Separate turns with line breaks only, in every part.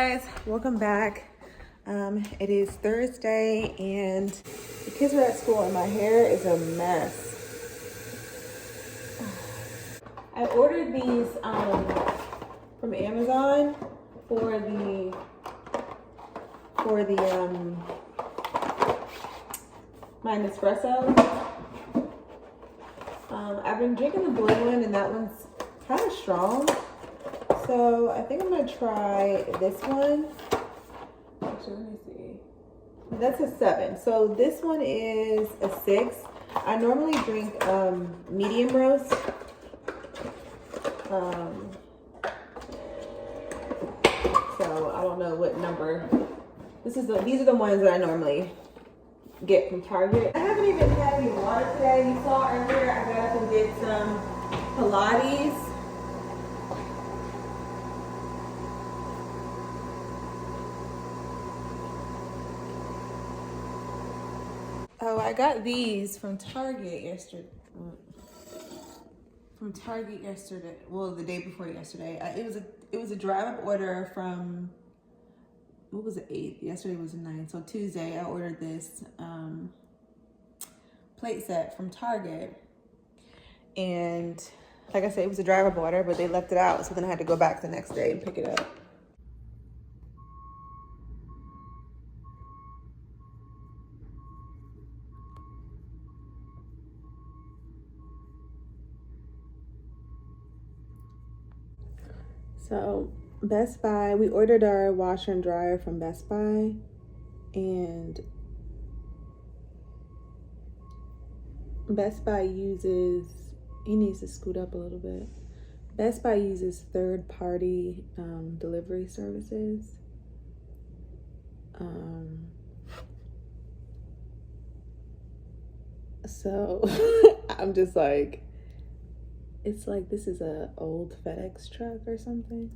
guys, welcome back. It is Thursday and the kids are at school and my hair is a mess. I ordered these from Amazon for the my Nespresso. I've been drinking the blue one and that one's kind of strong. So I think I'm gonna try this one. Actually, let me see. That's a 7. So this one is a 6. I normally drink medium roast. So I don't know what number. These are the ones that I normally get from Target. I haven't even had any water today. You saw earlier I got up and did some Pilates. Oh, I got these from Target yesterday. Well, the day before yesterday. It was a drive-up order from, what was it, 8th? Yesterday was the 9th. So Tuesday I ordered this plate set from Target. And like I said, it was a drive-up order, but they left it out. So then I had to go back the next day and pick it up. So Best Buy, we ordered our washer and dryer from Best Buy, and Best Buy uses, he needs to scoot up a little bit. Best Buy uses third-party delivery services. So I'm just like, it's like this is a old FedEx truck or something.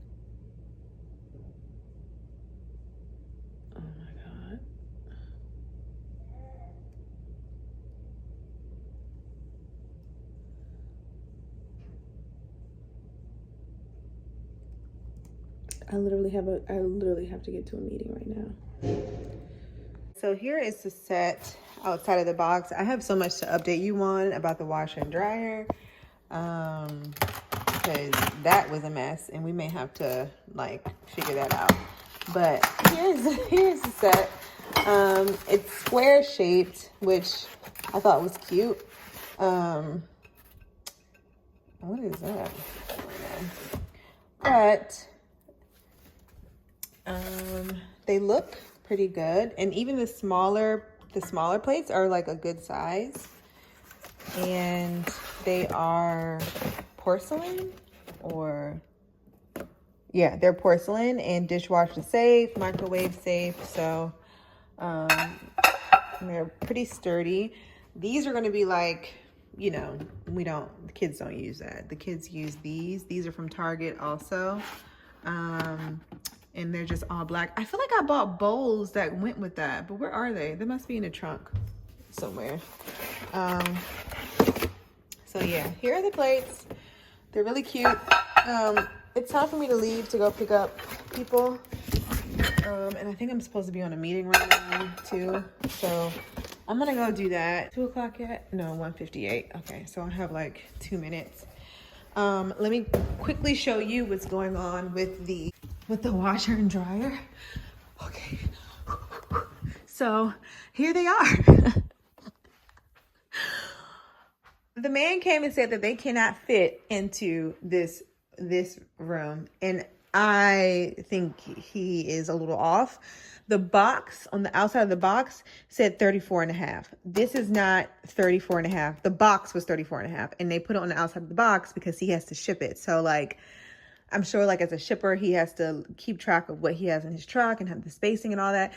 Oh my God. I literally have to get to a meeting right now. So here is the set outside of the box. I have so much to update you on about the washer and dryer. Because that was a mess and we may have to like figure that out. But here's the set. It's square shaped, which I thought was cute. What is that? But they look pretty good, and even the smaller plates are like a good size. And they are porcelain, or yeah, they're porcelain and dishwasher safe, microwave safe. So they're pretty sturdy. These are going to be like, you know, the kids don't use that. The kids use these. These are from Target also. And they're just all black. I feel like I bought bowls that went with that, but where are they? They must be in a trunk somewhere. So yeah, here are the plates. They're really cute. It's time for me to leave to go pick up people. And I think I'm supposed to be on a meeting right now too. So I'm gonna go do that. 2 o'clock yet? No, 1:58. Okay, so I have like 2 minutes. Let me quickly show you what's going on with the washer and dryer. Okay. So here they are. The man came and said that they cannot fit into this room, and I think he is a little off. The box on the outside of the box said 34.5. This is not 34.5. The box was 34.5, and they put it on the outside of the box because he has to ship it. So like, I'm sure like as a shipper, he has to keep track of what he has in his truck and have the spacing and all that.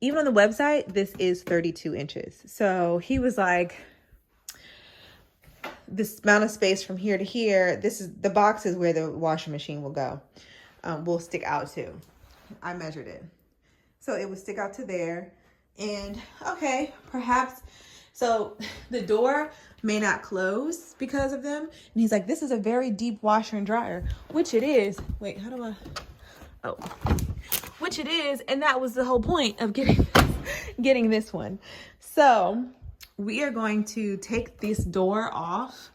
Even on the website, this is 32 inches. So he was like, this amount of space from here to here, the box is where the washing machine will go, will stick out to. I measured it. So it would stick out to there. And okay, perhaps, so the door may not close because of them. And he's like, this is a very deep washer and dryer, which it is. Wait, how do I, oh, which it is, and that was the whole point of getting this one. So we are going to take this door off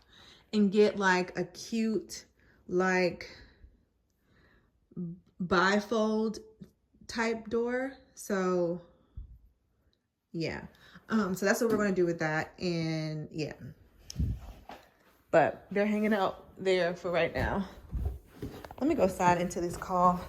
and get like a cute like bifold type door. So yeah, so that's what we're going to do with that. And yeah, but they're hanging out there for right now. Let me go slide into this call.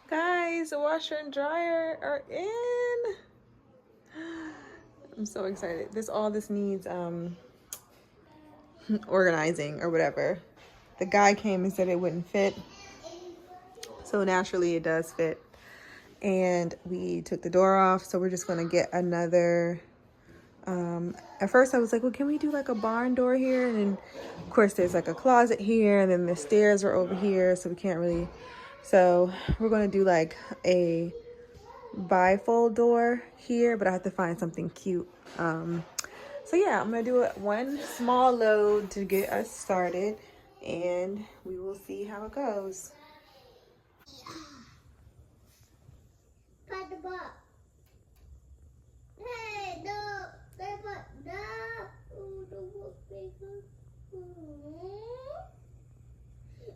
Guys, the washer and dryer are in. I'm so excited. All this needs organizing or whatever. The guy came and said it wouldn't fit, so naturally it does fit. And we took the door off, so we're just gonna get another. At first I was like, well, can we do like a barn door here? And then of course there's like a closet here, and then the stairs are over here, so we can't really. So we're gonna do like a bifold door here, but I have to find something cute. So yeah, I'm gonna do one small load to get us started, and we will see how it goes.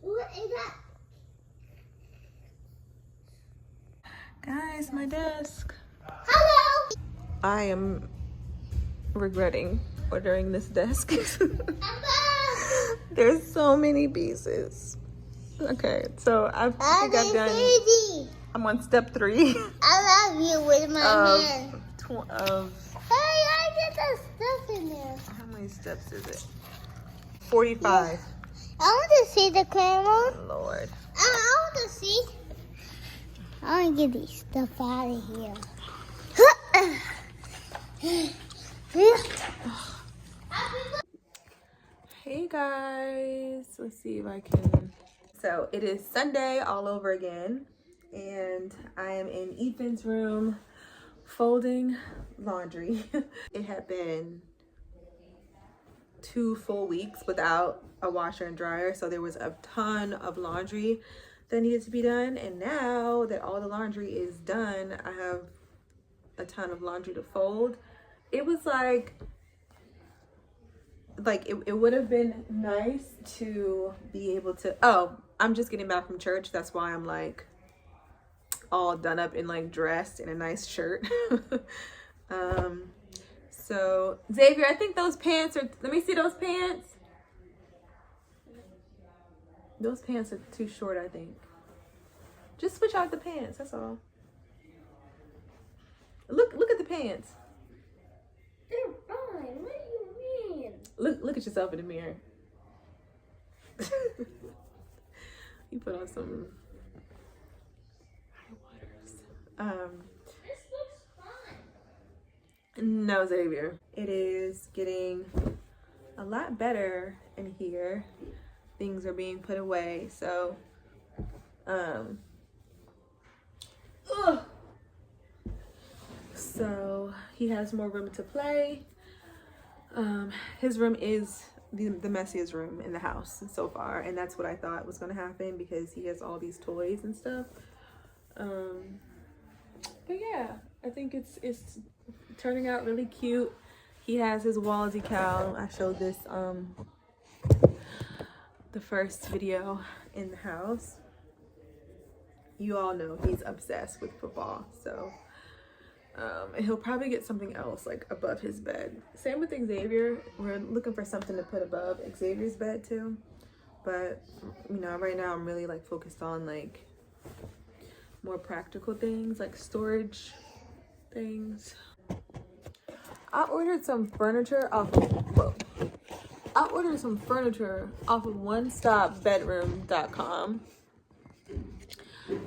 What is that?
Guys, my desk.
Hello.
I am regretting ordering this desk. There's so many pieces. Okay, so I think I've done. I'm on step 3.
I love you with my hand. Hey, I get the stuff in there.
How many steps is it? 45.
Yeah. I want to see the camera.
Oh, Lord.
I want to see. I want to get these stuff out of here.
Hey guys, let's see if I can. So it is Sunday all over again, and I am in Ethan's room folding laundry. It had been 2 full weeks without a washer and dryer, so there was a ton of laundry that needed to be done. And now that all the laundry is done, I have a ton of laundry to fold. It was like it would have been nice to be able to. Oh, I'm just getting back from church, that's why I'm like all done up and like dressed in a nice shirt. So Xavier, I think those pants are, let me see those pants. Those pants are too short, I think. Just switch out the pants, that's all. Look at the pants.
They're fine. What do you mean?
Look at yourself in the mirror. You put on some high waters.
This looks fun.
No, Xavier. It is getting a lot better in here. Things are being put away, so so he has more room to play. His room is the messiest room in the house so far, and that's what I thought was going to happen because he has all these toys and stuff. But yeah, I think it's turning out really cute. He has his wall decal. I showed this the first video in the house. You all know he's obsessed with football, so and he'll probably get something else like above his bed. Same with Xavier. We're looking for something to put above Xavier's bed too, but you know, right now I'm really like focused on like more practical things like storage things. I ordered some furniture off of onestopbedroom.com,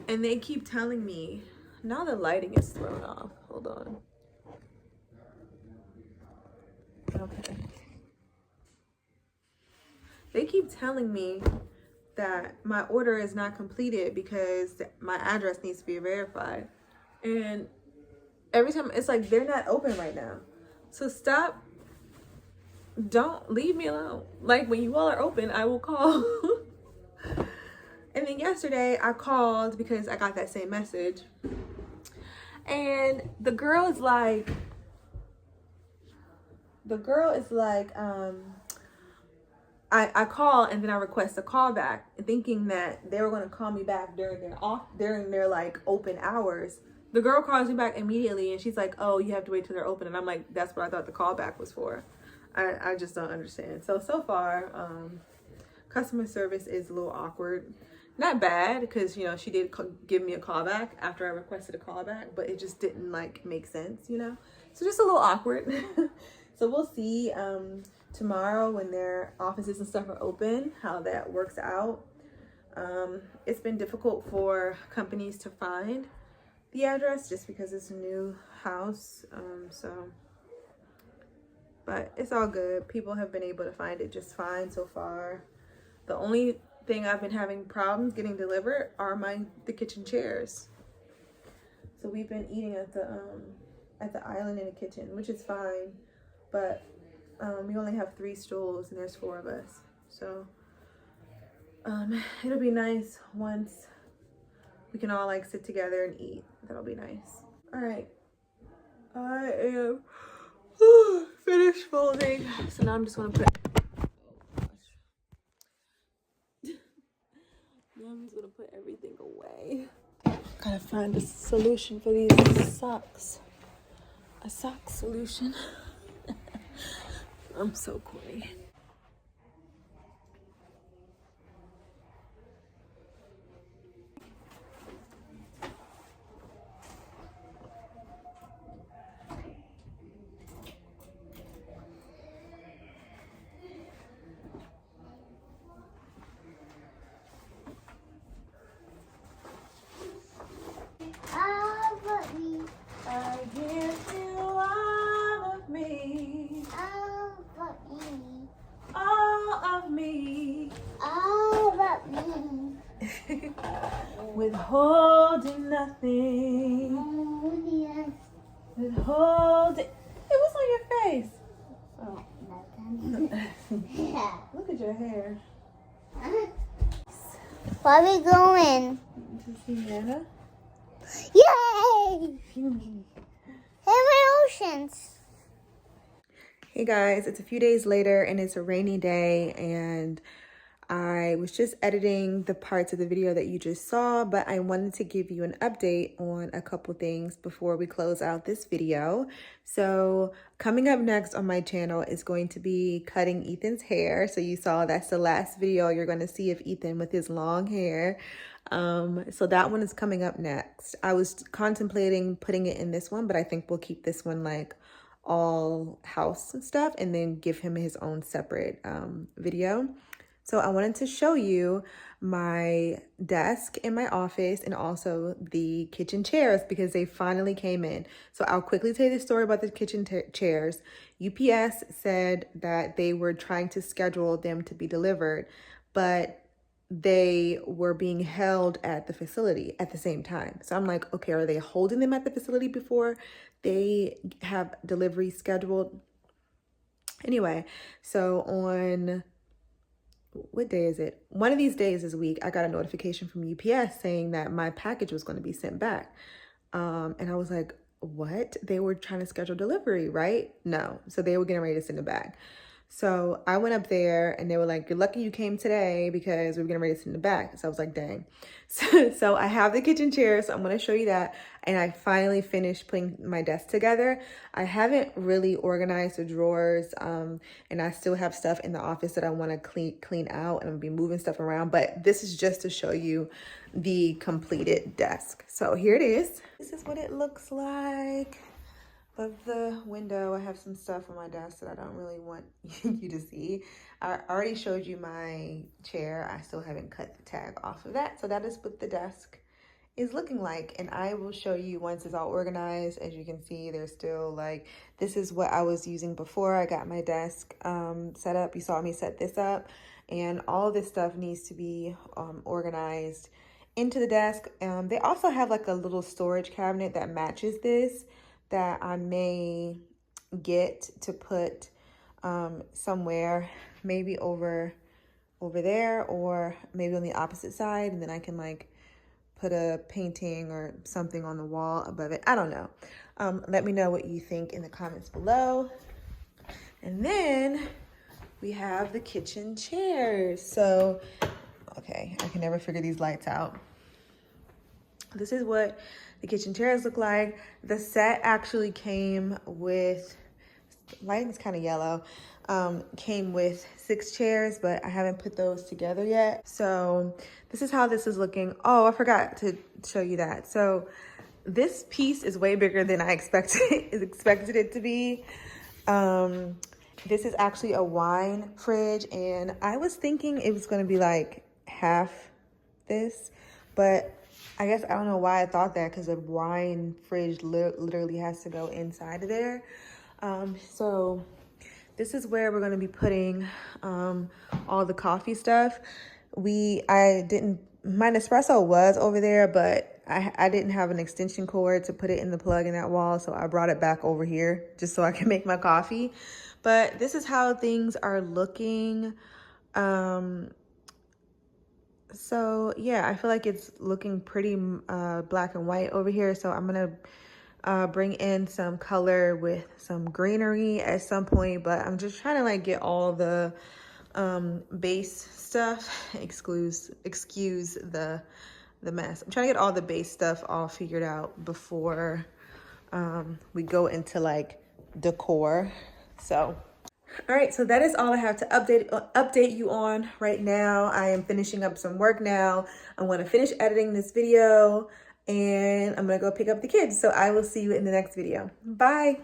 and they keep telling me now the lighting is thrown off. Hold on. Okay. They keep telling me that my order is not completed because my address needs to be verified. And every time it's like, they're not open right now. So stop. Don't leave me alone. Like, when you all are open, I will call. And then yesterday I called because I got that same message. And the girl is like, I call and then I request a call back, thinking that they were going to call me back during their like open hours. The girl calls me back immediately and she's like, oh, you have to wait till they're open. And I'm like, that's what I thought the call back was for. I just don't understand. So far, customer service is a little awkward. Not bad, because, you know, she did give me a call back after I requested a call back, but it just didn't like make sense, you know? So just a little awkward. So we'll see tomorrow when their offices and stuff are open, how that works out. It's been difficult for companies to find the address just because it's a new house. But it's all good. People have been able to find it just fine so far. The only thing I've been having problems getting delivered are the kitchen chairs. So we've been eating at the island in the kitchen, which is fine, but we only have 3 stools and there's 4 of us. So it'll be nice once we can all like sit together and eat. That'll be nice. All right, I am finished folding, so now I'm just gonna put everything away. Gotta find a solution for these socks. A sock solution. I'm so corny. I give you all of me. All of me.
All of me.
Withholding nothing.
Oh, yes.
Withholding. Hey, what's on your face? Oh.
Nothing. Yeah.
Look at your hair.
Where are we going?
To see Nana?
Yay! Hey, oceans.
Hey guys, it's a few days later and it's a rainy day, and I was just editing the parts of the video that you just saw, but I wanted to give you an update on a couple things before we close out this video. So coming up next on my channel is going to be cutting Ethan's hair. So you saw that's the last video you're going to see of Ethan with his long hair. So that one is coming up next. I was contemplating putting it in this one, but I think we'll keep this one like all house and stuff and then give him his own separate video. So I wanted to show you my desk in my office and also the kitchen chairs because they finally came in. So I'll quickly tell you the story about the kitchen chairs. UPS said that they were trying to schedule them to be delivered, but they were being held at the facility at the same time. So I'm like, okay, are they holding them at the facility before they have delivery scheduled? Anyway, so on, what day is it? One of these days this week, I got a notification from UPS saying that my package was going to be sent back. And I was like, what? They were trying to schedule delivery, right? No. So they were getting ready to send it back. So I went up there and they were like, you're lucky you came today because we were getting ready to send it back. So I was like, dang. So I have the kitchen chair. So I'm going to show you that. And I finally finished putting my desk together. I haven't really organized the drawers. And I still have stuff in the office that I want to clean out, and I'll be moving stuff around. But this is just to show you the completed desk. So here it is. This is what it looks like. Of the window, I have some stuff on my desk that I don't really want you to see. I already showed you my chair. I still haven't cut the tag off of that. So that is what the desk is looking like, and I will show you once it's all organized. As you can see, there's still like, this is what I was using before I got my desk set up. You saw me set this up, and all this stuff needs to be organized into the desk. They also have like a little storage cabinet that matches this that I may get to put somewhere, maybe over there, or maybe on the opposite side, and then I can like put a painting or something on the wall above it. I don't know. Let me know what you think in the comments below. And then we have the kitchen chairs. So, okay, I can never figure these lights out. This is what the kitchen chairs look like. The set actually came with, lighting's kind of yellow, came with 6 chairs, but I haven't put those together yet. So this is how this is looking. Oh, I forgot to show you that. So this piece is way bigger than I expected it to be. This is actually a wine fridge, and I was thinking it was going to be like half this, but I guess I don't know why I thought that, because a wine fridge literally has to go inside of there. So this is where we're going to be putting all the coffee stuff. My Nespresso was over there, but I didn't have an extension cord to put it in the plug in that wall, so I brought it back over here just so I can make my coffee. But this is how things are looking. So yeah, I feel like it's looking pretty black and white over here. So I'm gonna bring in some color with some greenery at some point, but I'm just trying to like get all the base stuff, excuse the mess. I'm trying to get all the base stuff all figured out before we go into like decor. So all right, so that is all I have to update you on right now. I am finishing up some work now. I want to finish editing this video, and I'm gonna go pick up the kids. So I will see you in the next video. Bye.